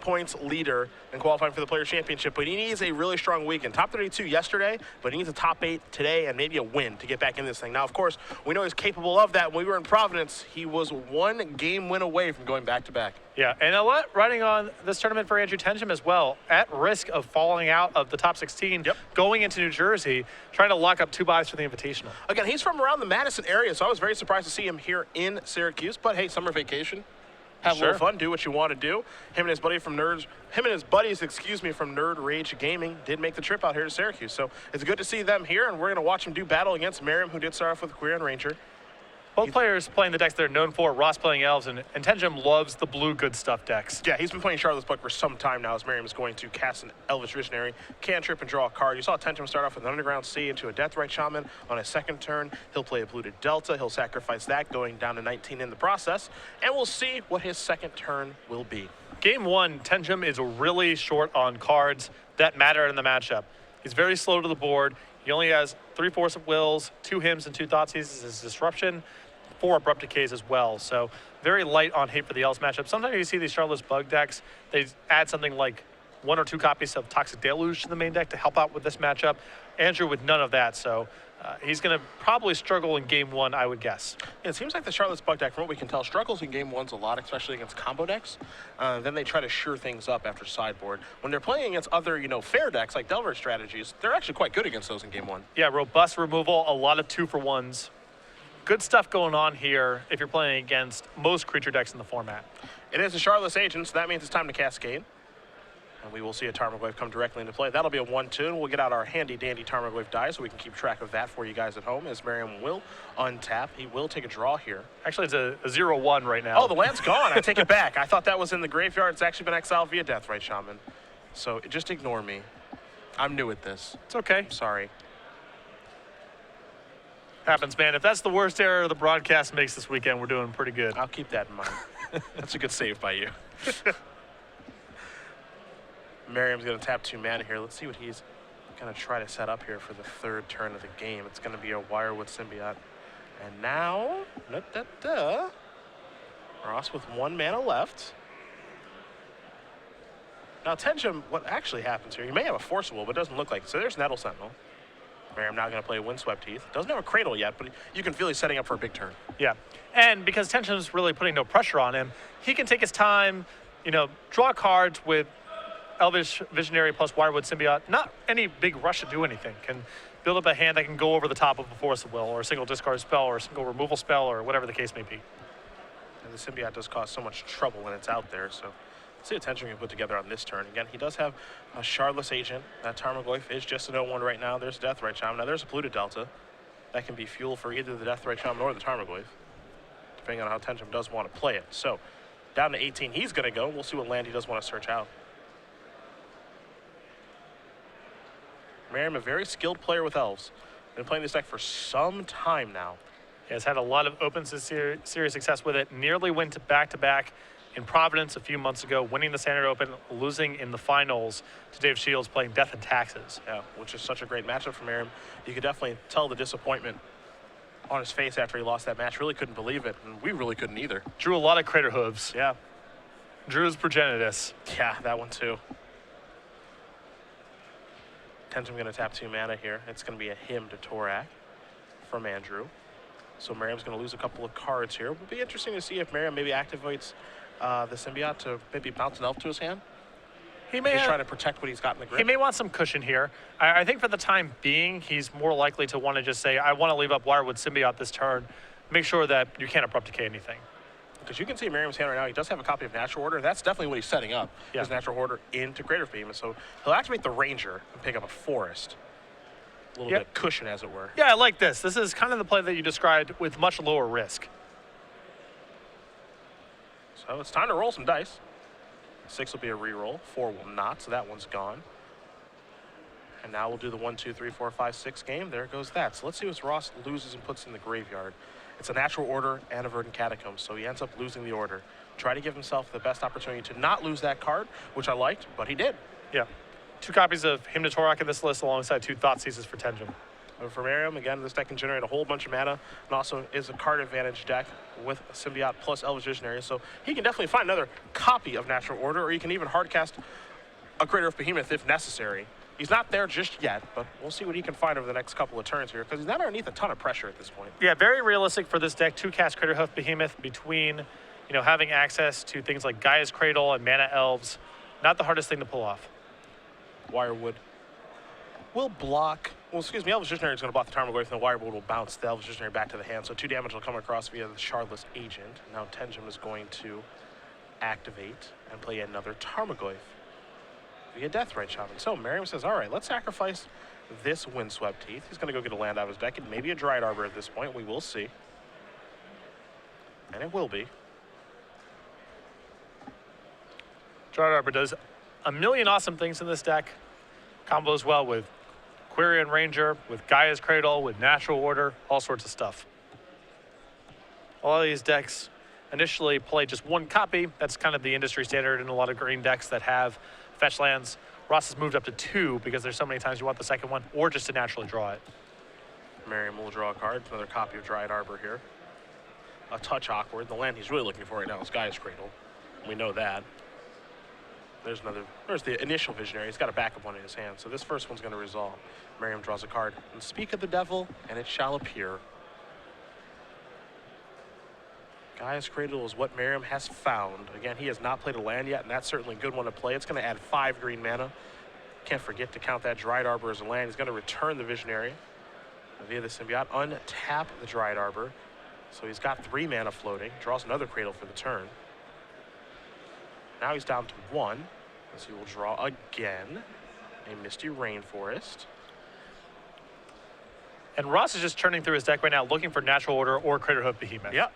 points leader and qualifying for the Players' Championship, but he needs a really strong weekend. Top 32 yesterday, but he needs a top 8 today and maybe a win to get back in this thing. Now, of course, we know he's capable of that. When we were in Providence, he was 1 game win away from going back-to-back. Yeah, and a lot riding on this tournament for Andrew Tenjum as well, at risk of falling out of the top 16, going into New Jersey, trying to lock up 2 buys for the Invitational. Again, he's from around the Madison area, so I was very surprised to see him here in Syracuse, but hey, summer vacation. Have a little fun, do what you want to do. Him and his buddies from Nerd Rage Gaming did make the trip out here to Syracuse. So it's good to see them here, and we're going to watch him do battle against Merriam, who did start off with Queer Ranger. Both players playing the decks they're known for. Ross playing Elves, and Tenjum loves the blue good stuff decks. Yeah, he's been playing Charlotte's Book for some time now, as Merriam is going to cast an Elvish Visionary, cantrip, and draw a card. You saw Tenjum start off with an Underground Sea into a Deathrite Shaman. On his second turn, he'll play a Polluted Delta. He'll sacrifice that, going down to 19 in the process, and we'll see what his second turn will be. Game 1, Tenjum is really short on cards that matter in the matchup. He's very slow to the board. He only has 3 Force of Wills, 2 Hymns, and 2 Thoughtseizes as Disruption. 4 Abrupt Decays as well, so very light on hate for the Elves matchup. Sometimes you see these Charlotte's Bug decks, they add something like 1 or 2 copies of Toxic Deluge to the main deck to help out with this matchup. Andrew with none of that, so he's going to probably struggle in Game 1, I would guess. Yeah, it seems like the Charlotte's Bug deck, from what we can tell, struggles in Game 1s a lot, especially against combo decks. Then they try to sure things up after sideboard. When they're playing against other, fair decks like Delver strategies, they're actually quite good against those in Game 1. Yeah, robust removal, a lot of 2-for-1s. Good stuff going on here if you're playing against most creature decks in the format. It is a Charlotte's Agent, so that means it's time to cascade. And we will see a Tarmogoyf come directly into play. That'll be a 1-2, and we'll get out our handy-dandy Tarmogoyf die so we can keep track of that for you guys at home, as Merriam will untap. He will take a draw here. Actually, it's a 0-1 right now. Oh, the land's gone. I take it back. I thought that was in the graveyard. It's actually been exiled via Deathrite Shaman. So just ignore me. I'm new at this. It's okay. Sorry. Happens, man. If that's the worst error the broadcast makes this weekend, we're doing pretty good. I'll keep that in mind. That's a good save by you. Merriam's going to tap 2 mana here. Let's see what he's going to try to set up here for the 3rd turn of the game. It's going to be a Wirewood Symbiote. And now, Ross with 1 mana left. Now, Tenjum, what actually happens here, he may have a Force of Will, but it doesn't look like it. So there's Nettle Sentinel. Merriam now going to play Windswept Heath. Doesn't have a Cradle yet, but you can feel he's setting up for a big turn. Yeah, and because Tenjum's really putting no pressure on him, he can take his time, draw cards with Elvish Visionary plus Wirewood Symbiote. Not any big rush to do anything. Can build up a hand that can go over the top of a Force of Will, or a single discard spell, or a single removal spell, or whatever the case may be. And the Symbiote does cause so much trouble when it's out there, so let's see what Tenjum can put together on this turn. Again, he does have a Charlotte's Agent. That Tarmogoyf is just an 0-1 right now. There's a Deathrite Shaman. Now there's a Polluted Delta. That can be fuel for either the Deathrite Shaman or the Tarmogoyf, depending on how Tenjum does want to play it. So down to 18 he's going to go. We'll see what land he does want to search out. Merriam, a very skilled player with Elves. Been playing this deck for some time now. He has had a lot of open serious success with it. Nearly went to back-to-back in Providence a few months ago, winning the Standard Open, losing in the finals to Dave Shields playing Death and Taxes. Yeah, which is such a great matchup for Merriam. You could definitely tell the disappointment on his face after he lost that match. Really couldn't believe it, and we really couldn't either. Drew a lot of Crater Hooves. Yeah. Drew's Progenitus. Yeah, that one too. Tenjum going to tap 2 mana here. It's going to be a Hymn to Torak from Andrew. So Merriam's going to lose a couple of cards here. It would be interesting to see if Merriam maybe activates the Symbiote to maybe bounce an Elf to his hand. He may He's trying to protect what he's got in the grip. He may want some cushion here. I think for the time being, he's more likely to want to just say, I want to leave up Wirewood Symbiote this turn. Make sure that you can't Abrupt Decay anything. Because you can see Merriam's hand right now, he does have a copy of Natural Order. That's definitely what he's setting up, his Natural Order into Greater Beam. And so he'll activate the Ranger and pick up a Forest. A little bit of cushion, as it were. Yeah, I like this. This is kind of the play that you described with much lower risk. So it's time to roll some dice. 6 will be a re-roll, 4 will not, so that one's gone. And now we'll do the 1, 2, 3, 4, 5, 6 game. There goes that. So let's see what Ross loses and puts in the graveyard. It's a Natural Order and a Verdant Catacombs, so he ends up losing the order. Try to give himself the best opportunity to not lose that card, which I liked, but he did. Yeah. 2 copies of Hymn to Torak in this list alongside 2 Thoughtseizes for Tenjum. For Merriam, again, this deck can generate a whole bunch of mana, and also is a card advantage deck with Symbiote plus Elvish Visionary, so he can definitely find another copy of Natural Order, or he can even hardcast a Crater of Behemoth if necessary. He's not there just yet, but we'll see what he can find over the next couple of turns here, because he's not underneath a ton of pressure at this point. Yeah, very realistic for this deck to cast Craterhoof Behemoth between, having access to things like Gaia's Cradle and Mana Elves. Not the hardest thing to pull off. Wirewood will block. Well, excuse me, Elvish Visionary is going to block the Tarmogoyf, and the Wirewood will bounce the Elvish Visionary back to the hand. So 2 damage will come across via the Shardless Agent. Now Tenjum is going to activate and play another Tarmogoyf via Deathrite Shaman. So Merriam says, all right, let's sacrifice this Windswept Teeth. He's going to go get a land out of his deck, and maybe a Dryad Arbor at this point. We will see. And it will be. Dryad Arbor does a million awesome things in this deck. Combos well with Quirion Ranger, with Gaia's Cradle, with Natural Order, all sorts of stuff. A lot of these decks initially play just 1 copy. That's kind of the industry standard in a lot of green decks that have fetch lands. Ross has moved up to 2 because there's so many times you want the second one, or just to naturally draw it. Merriam will draw a card, another copy of Dryad Arbor here. A touch awkward. The land he's really looking for right now is Gaia's Cradle. We know that. There's the initial Visionary. He's got a backup one in his hand, so this first one's going to resolve. Merriam draws a card. And speak of the devil, and it shall appear. Gaia's Cradle is what Merriam has found. Again, he has not played a land yet, and that's certainly a good one to play. It's going to add 5 green mana. Can't forget to count that Dryad Arbor as a land. He's going to return the Visionary via the Symbiote, untap the Dryad Arbor. So he's got 3 mana floating. Draws another Cradle for the turn. Now he's down to 1, as he will draw again a Misty Rainforest. And Ross is just turning through his deck right now, looking for Natural Order or Craterhoof Behemoth. Yep.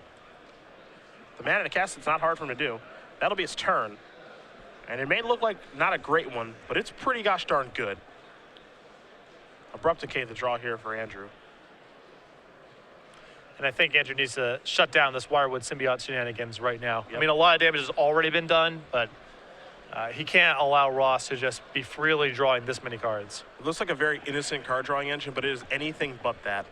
The mana to cast, it's not hard for him to do. That'll be his turn. And it may look like not a great one, but it's pretty gosh darn good. Abrupt Decay the draw here for Andrew. And I think Andrew needs to shut down this Wirewood Symbiote shenanigans right now. Yep. I mean, a lot of damage has already been done, but he can't allow Ross to just be freely drawing this many cards. It looks like a very innocent card drawing engine, but it is anything but that.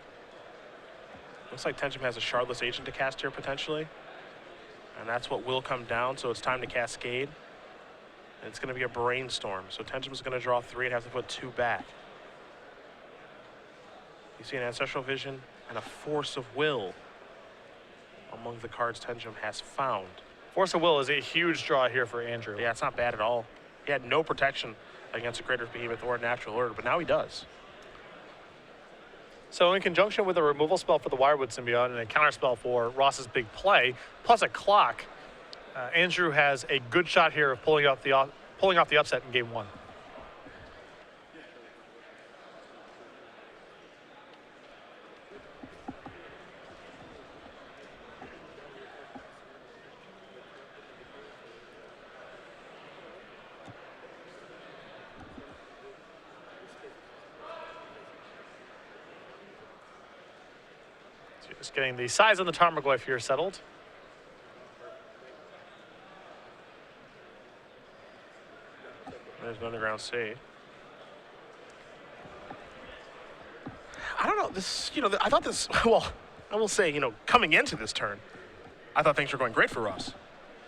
Looks like Tenjum has a Shardless Agent to cast here potentially. And that's what will come down, so it's time to Cascade. And it's going to be a Brainstorm. So Tenjum's going to draw 3 and have to put 2 back. You see an Ancestral Vision and a Force of Will among the cards Tenjum has found. Force of Will is a huge draw here for Andrew. Yeah, it's not bad at all. He had no protection against a Craterhoof Behemoth or a Natural Order, but now he does. So in conjunction with a removal spell for the Wirewood Symbiote and a counter spell for Ross's big play, plus a clock, Andrew has a good shot here of pulling off the upset in game 1. Just getting the size of the Tarmogoyf here settled. There's an Underground Sea. I don't know, this, I thought this, well, I will say, coming into this turn, I thought things were going great for Ross.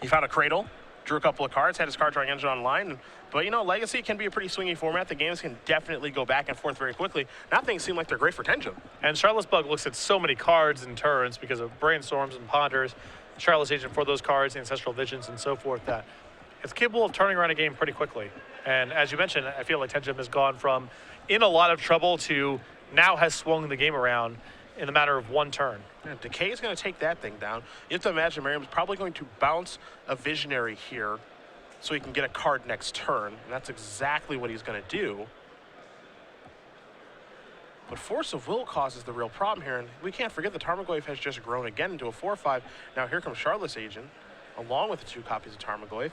He found a Cradle, drew a couple of cards, had his card drawing engine online, but Legacy can be a pretty swingy format. The games can definitely go back and forth very quickly. Now things seem like they're great for Tenjum. And Shardless Bug looks at so many cards in turns because of Brainstorms and Ponders, Shardless Agent for those cards, Ancestral Visions, and so forth, that it's capable of turning around a game pretty quickly. And as you mentioned, I feel like Tenjum has gone from in a lot of trouble to now has swung the game around in the matter of 1 turn. Yeah, Decay is going to take that thing down. You have to imagine Merriam's probably going to bounce a Visionary here so he can get a card next turn, and that's exactly what he's going to do. But Force of Will causes the real problem here, and we can't forget the Tarmogoyf has just grown again into a 4/5. Now here comes Shardless Agent, along with the 2 copies of Tarmogoyf,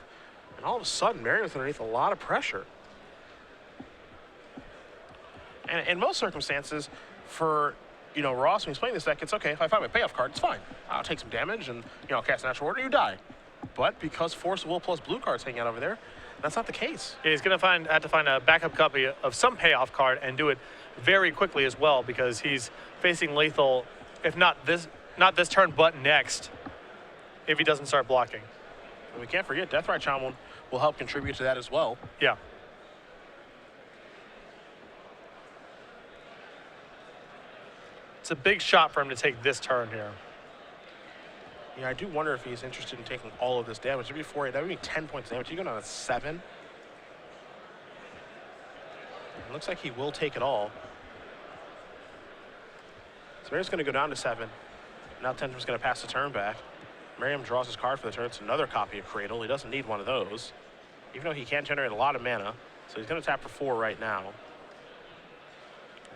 and all of a sudden Merriam's underneath a lot of pressure. And in most circumstances, for Ross, when he's playing this deck, it's okay. If I find my payoff card, it's fine. I'll take some damage and, I'll cast Natural Order, you die. But because Force of Will plus blue cards hanging out over there, that's not the case. Yeah, he's going to have to find a backup copy of some payoff card and do it very quickly as well, because he's facing lethal, if not this turn, but next, if he doesn't start blocking. And we can't forget, Deathrite Shaman will help contribute to that as well. Yeah. It's a big shot for him to take this turn here. Yeah, I do wonder if he's interested in taking all of this damage. It'd be 4-8. That would be 10 points of damage. You go down to 7. It looks like he will take it all. So Merriam's going to go down to 7. Now Tenjum's going to pass the turn back. Merriam draws his card for the turn. It's another copy of Cradle. He doesn't need one of those, even though he can generate a lot of mana. So he's going to tap for 4 right now.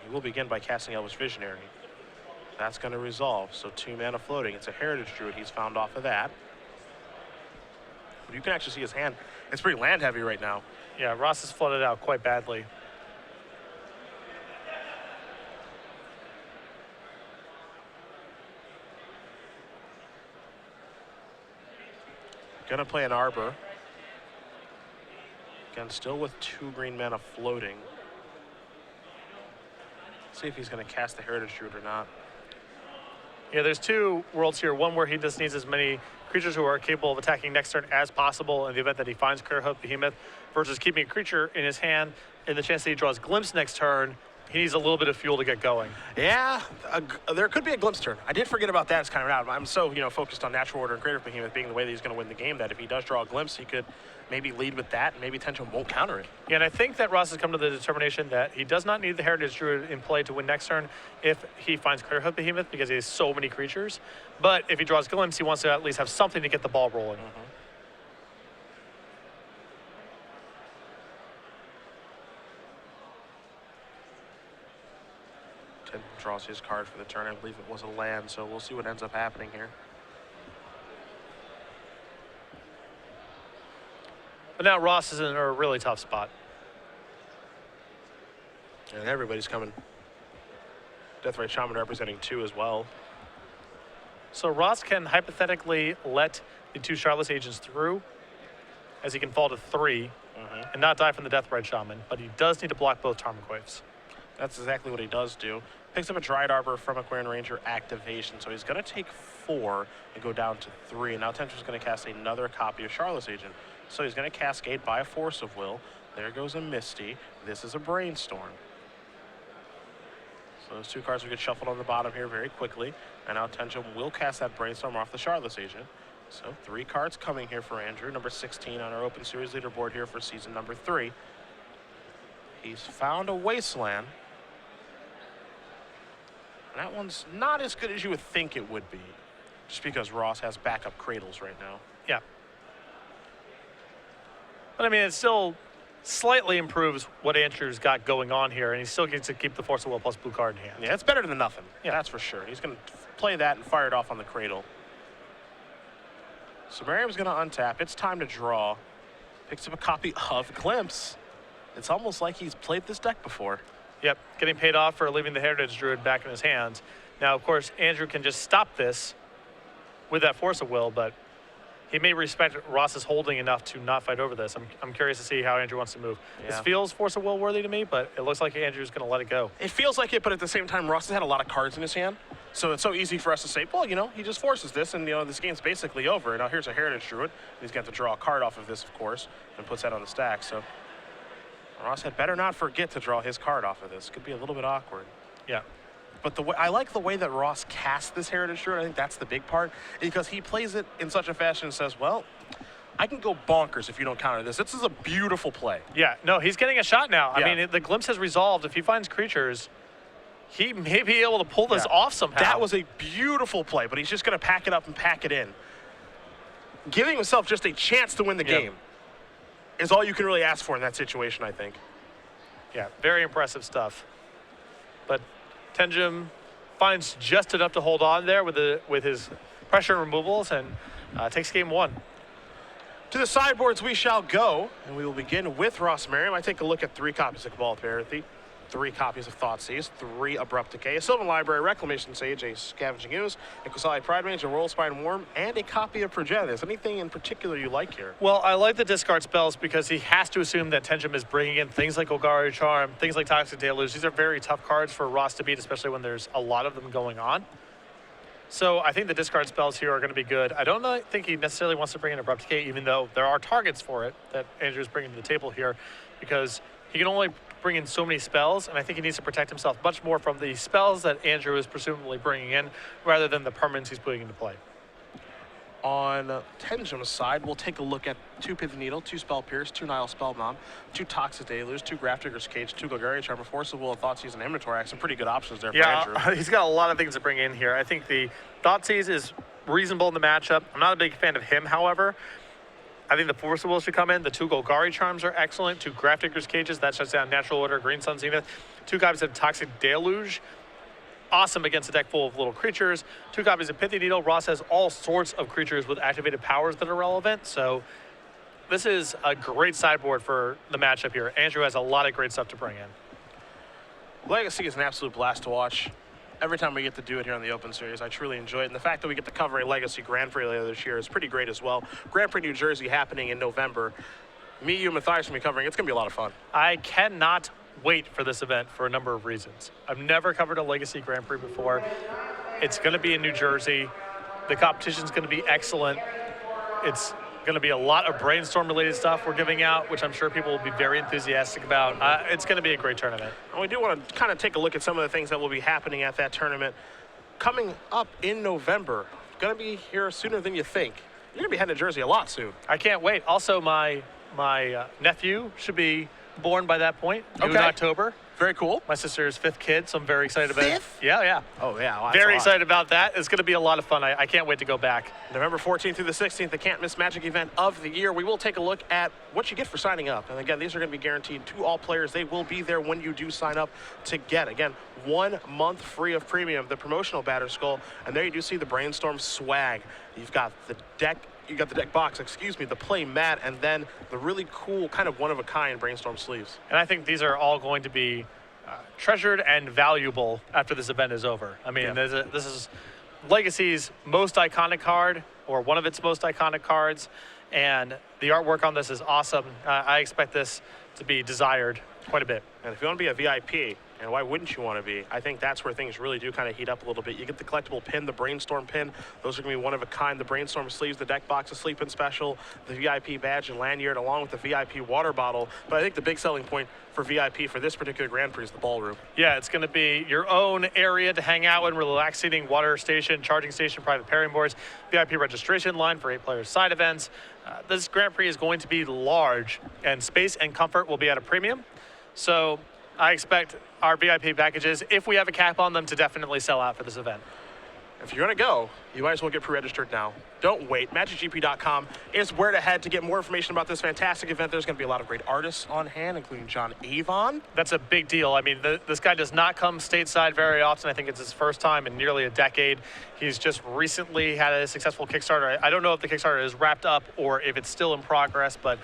He will begin by casting Elvish Visionary. That's going to resolve. So 2 mana floating. It's a Heritage Druid he's found off of that. But you can actually see his hand. It's pretty land heavy right now. Yeah, Ross has flooded out quite badly. Gonna play an Arbor. Again, still with 2 green mana floating. See if he's gonna cast the Heritage Druid or not. Yeah, there's 2 worlds here. One where he just needs as many creatures who are capable of attacking next turn as possible in the event that he finds Clearhoof Behemoth, versus keeping a creature in his hand in the chance that he draws Glimpse next turn. He needs a little bit of fuel to get going. Yeah, there could be a Glimpse turn. I did forget about that. It's kind of out. I'm so focused on Natural Order and Creative Behemoth being the way that he's going to win the game, that if he does draw a Glimpse, he could maybe lead with that, and maybe Tenjum won't counter it. Yeah, and I think that Ross has come to the determination that he does not need the Heritage Druid in play to win next turn if he finds Clearhoof Behemoth, because he has so many creatures. But if he draws Glimpse, he wants to at least have something to get the ball rolling. Draws his card for the turn. I believe it was a land, so we'll see what ends up happening here. But now Ross is in a really tough spot. And everybody's coming. Deathrite Shaman representing 2 as well. So Ross can hypothetically let the 2 Charlotte's Agents through, as he can fall to 3 and not die from the Deathrite Shaman, but he does need to block both Tarmogoyfs. That's exactly what he does do. Picks up a Dryad Arbor from a Aquarian Ranger activation, so he's going to take 4 and go down to 3. And now Tenjum's going to cast another copy of Charlotte's Agent. So he's going to cascade by a Force of Will. There goes a Misty. This is a Brainstorm. So those 2 cards will get shuffled on the bottom here very quickly. And now Tenjum will cast that Brainstorm off the Charlotte's Agent. So 3 cards coming here for Andrew, number 16 on our Open Series leaderboard here for season number 3. He's found a Wasteland. And that one's not as good as you would think it would be, just because Ross has backup Cradles right now. Yeah. But I mean, it still slightly improves what Andrew's got going on here, and he still gets to keep the Force of Will plus blue card in hand. Yeah, it's better than nothing. Yeah, that's for sure. He's going to play that and fire it off on the Cradle. So Merriam's going to untap. It's time to draw. Picks up a copy of Glimpse. It's almost like he's played this deck before. Yep, getting paid off for leaving the Heritage Druid back in his hands. Now, of course, Andrew can just stop this with that Force of Will, but he may respect Ross's holding enough to not fight over this. I'm curious to see how Andrew wants to move. Yeah. This feels Force of Will worthy to me, but it looks like Andrew's going to let it go. It feels like it, but at the same time, Ross has had a lot of cards in his hand. So it's so easy for us to say, well, he just forces this, and, this game's basically over. Now here's a Heritage Druid. He's going to have to draw a card off of this, of course, and puts that on the stack. So Ross had better not forget to draw his card off of this. Could be a little bit awkward. Yeah. But I like the way that Ross casts this Heritage Druid. I think that's the big part, because he plays it in such a fashion and says, well, I can go bonkers if you don't counter this. This is a beautiful play. Yeah, no, he's getting a shot now. Yeah. I mean, the Glimpse has resolved. If he finds creatures, he may be able to pull this off somehow. That was a beautiful play, but he's just going to pack it up and pack it in. Giving himself just a chance to win the game is all you can really ask for in that situation, I think. Yeah, very impressive stuff. But Tenjum finds just enough to hold on there with his pressure removals and takes game 1. To the sideboards we shall go, and we will begin with Ross Merriam. I take a look at 3 copies of Cabal of Apathy. 3 copies of Thoughtseize, 3 Abrupt Decay, a Sylvan Library, Reclamation Sage, a Scavenging Ooze, a Kusali Pride Mage, a Royal Spine Worm, and a copy of Progenitus. Anything in particular you like here? Well, I like the discard spells because he has to assume that Tenjum is bringing in things like Golgari Charm, things like Toxic Deluge. These are very tough cards for Ross to beat, especially when there's a lot of them going on. So I think the discard spells here are going to be good. I don't think he necessarily wants to bring in Abrupt Decay, even though there are targets for it that Andrew's bringing to the table here, because he can only bring in so many spells, and I think he needs to protect himself much more from the spells that Andrew is presumably bringing in, rather than the permanents he's putting into play. On Tenjum's side, we'll take a look at 2 Pithy Needle, 2 Spell Pierce, 2 Nile Spellbomb, 2 Toxic Deluge, 2 Grafdigger's Cage, 2 Golgari Charm, a Force of Will, a Thoughtseize, and Inventory. Some pretty good options there for Andrew. Yeah, he's got a lot of things to bring in here. I think the Thoughtseize is reasonable in the matchup. I'm not a big fan of him, however. I think the Force of Will should come in. The 2 Golgari Charms are excellent. 2 Grafdigger's Cages, that shuts down Natural Order, Green Sun Zenith. 2 copies of Toxic Deluge, awesome against a deck full of little creatures. 2 copies of Pithy Needle. Ross has all sorts of creatures with activated powers that are relevant, so this is a great sideboard for the matchup here. Andrew has a lot of great stuff to bring in. Legacy is an absolute blast to watch. Every time we get to do it here on the Open Series, I truly enjoy it. And the fact that we get to cover a Legacy Grand Prix later this year is pretty great as well. Grand Prix New Jersey happening in November. Me, you, and Matthias will be covering. It's going to be a lot of fun. I cannot wait for this event for a number of reasons. I've never covered a Legacy Grand Prix before. It's going to be in New Jersey. The competition's going to be excellent. It's going to be a lot of brainstorm-related stuff we're giving out, which I'm sure people will be very enthusiastic about. It's going to be a great tournament. And we do want to kind of take a look at some of the things that will be happening at that tournament. Coming up in November, going to be here sooner than you think. You're going to be heading to Jersey a lot soon. I can't wait. Also, my nephew should be born by that point, in October. Very cool. My sister's 5th kid, so I'm very excited about it. 5th? Yeah. Oh, yeah. Well, very excited about that. It's going to be a lot of fun. I can't wait to go back. November 14th through the 16th, the Can't Miss Magic event of the year. We will take a look at what you get for signing up. And again, these are going to be guaranteed to all players. They will be there when you do sign up to get, again, 1 month free of premium, the promotional Batter Skull. And there you do see the Brainstorm swag. You've got the deck. You got the deck box, the play mat, and then the really cool kind of one-of-a-kind Brainstorm sleeves. And I think these are all going to be treasured and valuable after this event is over. I mean, this is Legacy's most iconic card, or one of its most iconic cards, and the artwork on this is awesome. I expect this to be desired quite a bit. And if you want to be a VIP, and why wouldn't you want to be? I think that's where things really do kind of heat up a little bit. You get the collectible pin, the Brainstorm pin. Those are going to be one of a kind. The Brainstorm sleeves, the deck box, the sleep-in special, the VIP badge and lanyard, along with the VIP water bottle. But I think the big selling point for VIP for this particular Grand Prix is the ballroom. Yeah, it's going to be your own area to hang out in, relax seating, water station, charging station, private pairing boards, VIP registration line for 8-player side events. This Grand Prix is going to be large, and space and comfort will be at a premium. So I expect our VIP packages, if we have a cap on them, to definitely sell out for this event. If you're going to go, you might as well get pre-registered now. Don't wait. MagicGP.com is where to head to get more information about this fantastic event. There's going to be a lot of great artists on hand, including John Avon. That's a big deal. I mean, this guy does not come stateside very often. I think it's his first time in nearly a decade. He's just recently had a successful Kickstarter. I don't know if the Kickstarter is wrapped up or if it's still in progress, but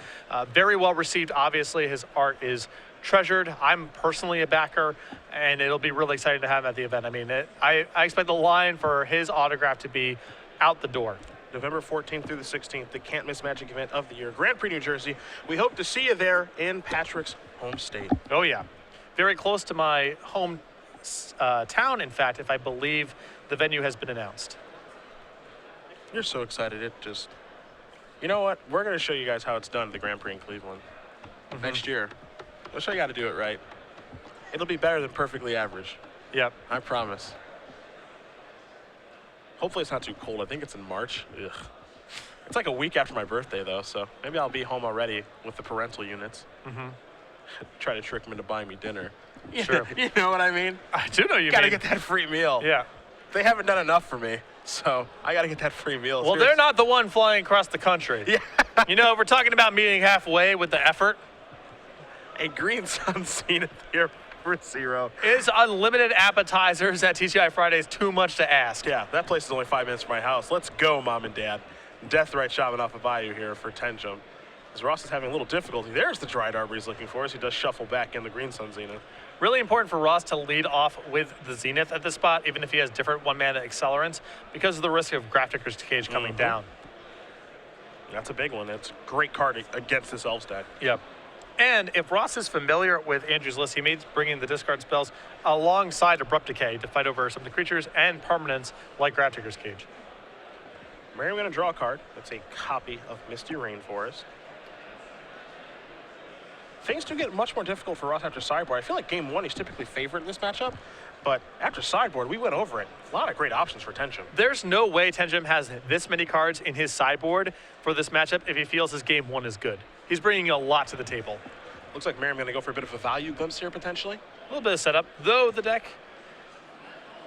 very well received. Obviously, his art is treasured. I'm personally a backer, and it'll be really exciting to have him at the event. I mean, I expect the line for his autograph to be out the door. November 14th through the 16th, the Can't Miss Magic event of the year, Grand Prix, New Jersey. We hope to see you there in Patrick's home state. Oh, yeah. Very close to my home town, in fact, if I believe the venue has been announced. You're so excited. It just... You know what? We're going to show you guys how it's done at the Grand Prix in Cleveland next year. We'll show you how to do it right. It'll be better than perfectly average. Yep. I promise. Hopefully it's not too cold. I think it's in March. Ugh. It's like a week after my birthday, though, so maybe I'll be home already with the parental units. Try to trick them into buying me dinner. Sure. You know what I mean? I do know you Gotta get that free meal. Yeah. They haven't done enough for me, so I gotta get that free meal. Well, they're not the one flying across the country. Yeah. You know, we're talking about meeting halfway with the effort. A Green Sun Zenith here for 0. Is unlimited appetizers at TCI Fridays too much to ask? Yeah, that place is only 5 minutes from my house. Let's go, Mom and Dad. Death Right Shaman off of Bayou here for Tenjum. As Ross is having a little difficulty. There's the Dried Arbor he's looking for as he does shuffle back in the Green Sun Zenith. Really important for Ross to lead off with the Zenith at this spot, even if he has different one-mana accelerants, because of the risk of Grafdigger's Cage coming down. That's a big one. That's a great card against this Elves deck. Yep. And if Ross is familiar with Andrew's list, he may bring in the discard spells alongside Abrupt Decay to fight over some of the creatures and permanents like Grafdigger's Cage. Merriam going to draw a card. That's a copy of Misty Rainforest. Things do get much more difficult for Ross after sideboard. I feel like game one, he's typically favored in this matchup, but after sideboard, we went over it. A lot of great options for Tenjum. There's no way Tenjum has this many cards in his sideboard for this matchup if he feels his game one is good. He's bringing a lot to the table. Looks like Merriam going to go for a bit of a value glimpse here, potentially. A little bit of setup, though the deck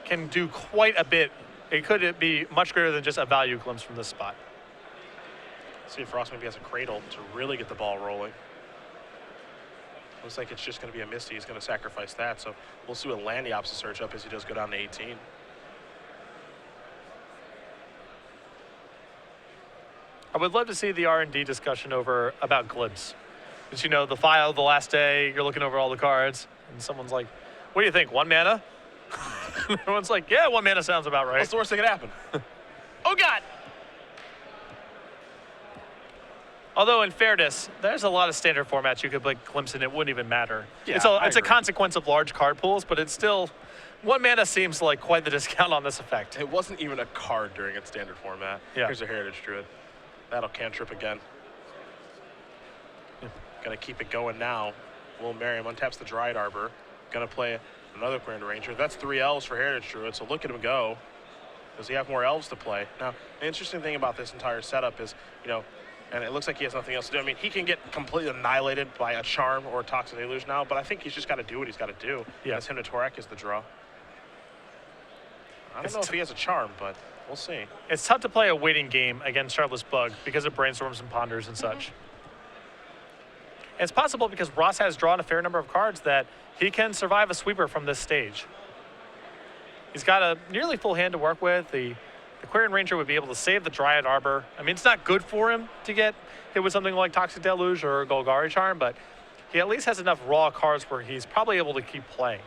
can do quite a bit. It could be much greater than just a value glimpse from this spot. See if Ross maybe has a Cradle to really get the ball rolling. Looks like it's just going to be a Misty. He's going to sacrifice that, so we'll see what land the opposite search up as he does go down to 18. I would love to see the R&D discussion over about glibs. Because, you know, the file the last day, you're looking over all the cards, and someone's like, what do you think, 1 mana? Everyone's like, yeah, 1 mana sounds about right. What's the worst that could happen? Oh, God! Although, in fairness, there's a lot of standard formats you could like glimpse in, it wouldn't even matter. Yeah, it's a consequence of large card pools, but it's still, 1 mana seems like quite the discount on this effect. It wasn't even a card during its standard format. Yeah. Here's a Heritage Druid. That'll cantrip again. Gonna keep it going now. Will Merriam untaps the Dried Arbor. Gonna play another Grand Ranger. That's 3 elves for Heritage Druid, so look at him go. Does he have more elves to play? Now, the interesting thing about this entire setup is, you know, and it looks like he has nothing else to do. I mean, he can get completely annihilated by a Charm or a Toxic Deluge now, but I think he's just got to do what he's got to do. Yeah. As him to Torak is the draw. I don't know if he has a Charm, but we'll see. It's tough to play a waiting game against Shardless Bug because of brainstorms and ponders and such. It's possible because Ross has drawn a fair number of cards that he can survive a sweeper from this stage. He's got a nearly full hand to work with. The Quarian Ranger would be able to save the Dryad Arbor. I mean, it's not good for him to get hit with something like Toxic Deluge or Golgari Charm, but he at least has enough raw cards where he's probably able to keep playing.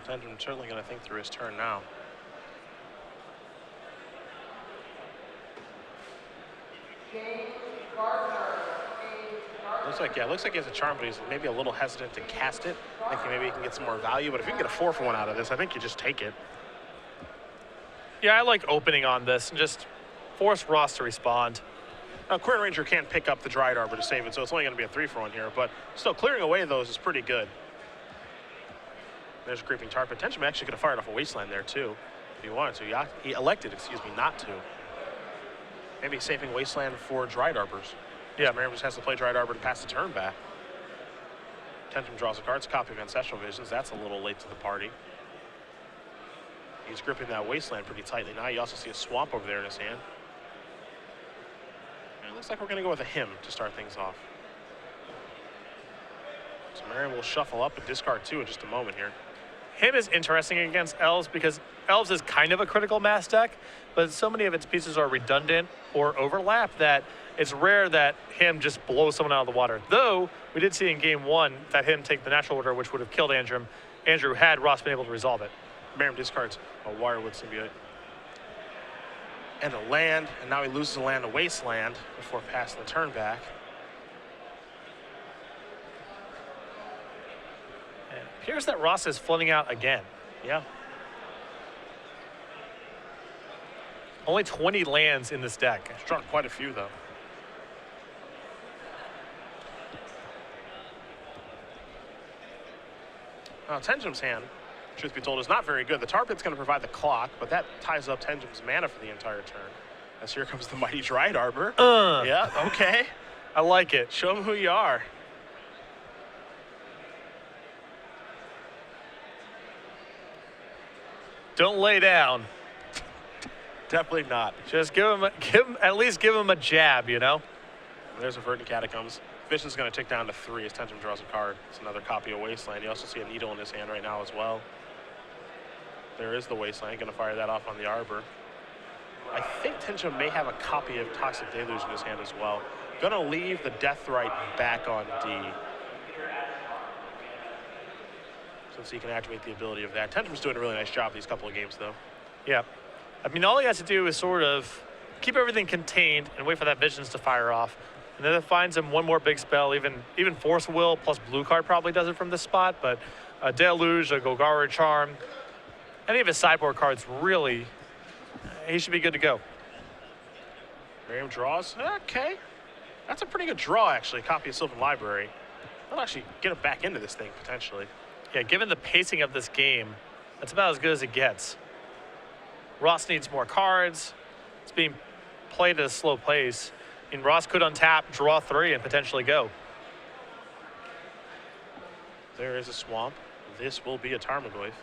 Well, Tenjum's certainly going to think through his turn now. Looks like he has a Charm, but he's maybe a little hesitant to cast it. Thinking maybe he can get some more value, but if you can get a 4-for-1 out of this, I think you just take it. Yeah, I like opening on this and just force Ross to respond. Now, Quarian Ranger can't pick up the Dried Arbor to save it, so it's only going to be a 3-for-1 here, but still clearing away those is pretty good. There's a Creeping Tar. Potentially actually could have fired off a Wasteland there too, if he wanted to. He elected, not to. Maybe saving Wasteland for Dried Arbors. Yeah, Merriam just has to play Dried Arbor to pass the turn back. Tenjum draws a card. It's a copy of Ancestral Visions. That's a little late to the party. He's gripping that Wasteland pretty tightly now. You also see a Swamp over there in his hand. And it looks like we're going to go with a Hymn to start things off. So Merriam will shuffle up and discard 2 in just a moment here. Him is interesting against Elves because Elves is kind of a critical mass deck, but so many of its pieces are redundant or overlap that it's rare that him just blows someone out of the water. Though, we did see in game 1 that him take the natural order, which would have killed Andrew had Ross been able to resolve it. Merriam discards a Wirewood Symbiote. And a land, and now he loses a land to Wasteland before passing the turn back. And it appears that Ross is flooding out again. Yeah. Only 20 lands in this deck. He's drawn quite a few, though. Now, Tenjum's hand, truth be told, is not very good. The Tar Pit's going to provide the clock, but that ties up Tenjum's mana for the entire turn. As here comes the mighty Dried Arbor. Yeah, okay. I like it. Show him who you are. Don't lay down. Definitely not. Just at least give him a jab, you know? There's a Verdant Catacombs. Vision's going to tick down to 3 as Tenjum draws a card. It's another copy of Wasteland. You also see a Needle in his hand right now as well. There is the Wasteland. Going to fire that off on the Arbor. I think Tenjum may have a copy of Toxic Deluge in his hand as well. Gonna leave the Death Right back on D, since he can activate the ability of that. Tenjum's doing a really nice job these couple of games, though. Yeah. I mean, all he has to do is sort of keep everything contained and wait for that Visions to fire off. And then it finds him one more big spell. Even Force Will plus blue card probably does it from this spot, but a Deluge, a Golgari Charm, any of his sideboard cards, really, he should be good to go. Merriam draws. Okay. That's a pretty good draw, actually. Copy of Sylvan Library. I'll actually get him back into this thing, potentially. Yeah, given the pacing of this game, that's about as good as it gets. Ross needs more cards. It's being played at a slow pace. And Ross could untap, draw 3, and potentially go. There is a Swamp. This will be a Tarmogoyf.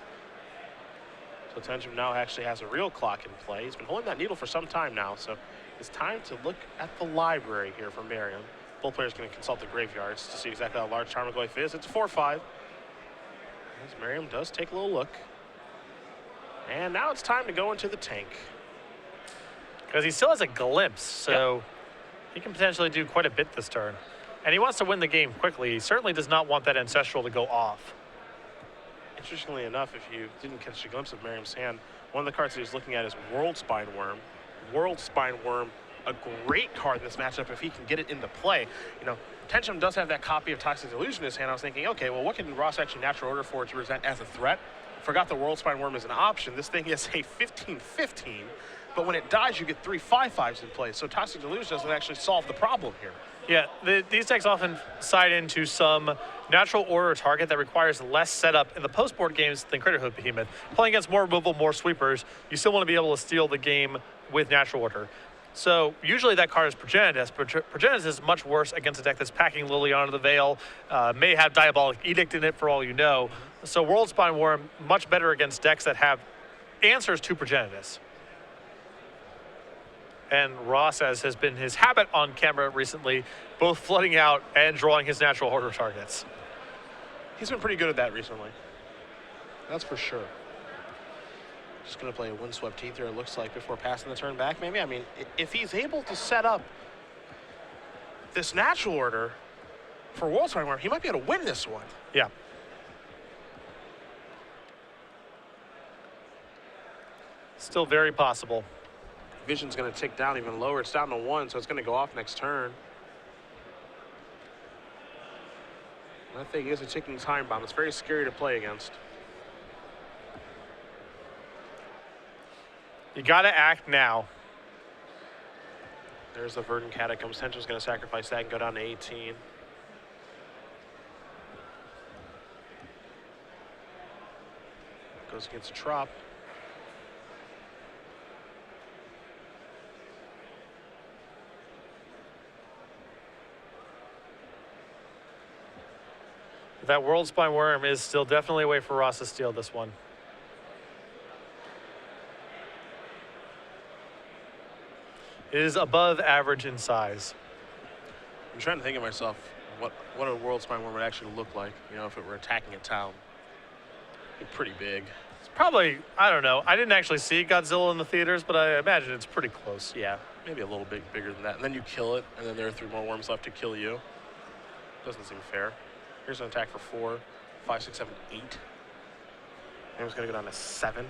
So Tenjum now actually has a real clock in play. He's been holding that needle for some time now, so it's time to look at the library here for Merriam. Both players going to consult the graveyards to see exactly how large Tarmogoyf is. It's a 4/5. As Merriam does take a little look. And now it's time to go into the tank. Because he still has a glimpse, so he can potentially do quite a bit this turn. And he wants to win the game quickly. He certainly does not want that Ancestral to go off. Interestingly enough, if you didn't catch a glimpse of Merriam's hand, one of the cards that he's looking at is World Spine Worm. World Spine Worm, a great card in this matchup if he can get it into play. You know, Tenjum does have that copy of Toxic Deluge in his hand. I was thinking, okay, well, what can Ross actually natural order for to present as a threat? Forgot the World Spine Worm is an option. This thing is a 15/15, but when it dies, you get 3 5/5s in play. So Toxic Deluge doesn't actually solve the problem here. Yeah, these decks often side into some natural order target that requires less setup in the post-board games than Critterhood Behemoth. Playing against more removal, more sweepers, you still want to be able to steal the game with natural order. So usually that card is Progenitus. Progenitus is much worse against a deck that's packing Liliana the Veil, may have Diabolic Edict in it for all you know. So World Spine Worm, much better against decks that have answers to Progenitus. And Ross, as has been his habit on camera recently, both flooding out and drawing his natural order targets. He's been pretty good at that recently. That's for sure. Just going to play a Windswept Ether, it looks like, before passing the turn back, maybe. I mean, if he's able to set up this natural order for World Spine Worm, he might be able to win this one. Yeah. Still very possible. Vision's going to tick down even lower. It's down to 1, so it's going to go off next turn. That thing is a ticking time bomb. It's very scary to play against. You got to act now. There's the Verdant Catacombs. Tenjum's going to sacrifice that and go down to 18. Goes against a Trop. That World Spine Worm is still definitely a way for Ross to steal this one. It is above average in size. I'm trying to think of myself what a World Spine Worm would actually look like, you know, if it were attacking a town. It'd be pretty big. It's probably, I don't know. I didn't actually see Godzilla in the theaters, but I imagine it's pretty close. Yeah, maybe a little bit bigger than that. And then you kill it, and then there are 3 more worms left to kill you. Doesn't seem fair. Here's an attack for 4, 5, 6, 7, 8. And it's going to go down to 7.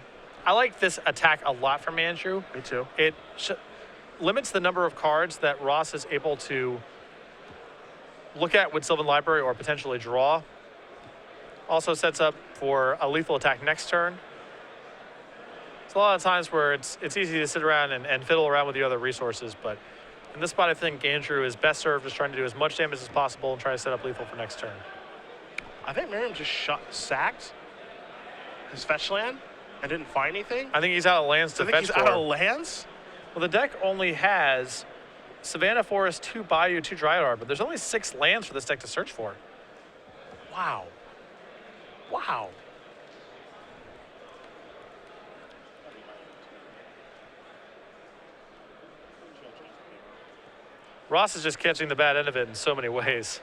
I like this attack a lot from Andrew. Me too. It limits the number of cards that Ross is able to look at with Sylvan Library or potentially draw. Also sets up for a lethal attack next turn. It's a lot of times where it's easy to sit around and fiddle around with the other resources, but in this spot, I think Andrew is best served just trying to do as much damage as possible and try to set up lethal for next turn. I think Merriam just sacked his fetch land and didn't find anything. I think he's out of lands to fetch for. He's out of lands? Well, the deck only has Savannah Forest, 2 Bayou, 2 Dryad, but there's only 6 lands for this deck to search for. Wow. Wow. Ross is just catching the bad end of it in so many ways.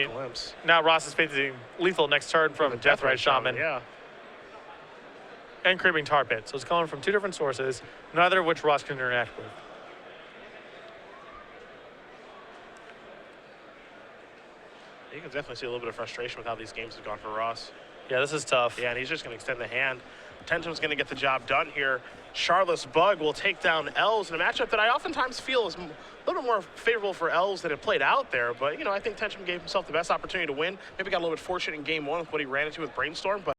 mean, glimpse. now Ross is facing lethal next turn from Deathrite Shaman Yeah. and Creeping Tar Pit. So it's coming from two different sources, neither of which Ross can interact with. You can definitely see a little bit of frustration with how these games have gone for Ross. Yeah, this is tough. Yeah, and he's just going to extend the hand. Tenjum's going to get the job done here. Charlotte's Bug will take down Elves in a matchup that I oftentimes feel is a little bit more favorable for Elves than it played out there. But, you know, I think Tenjum gave himself the best opportunity to win. Maybe got a little bit fortunate in game one with what he ran into with Brainstorm. But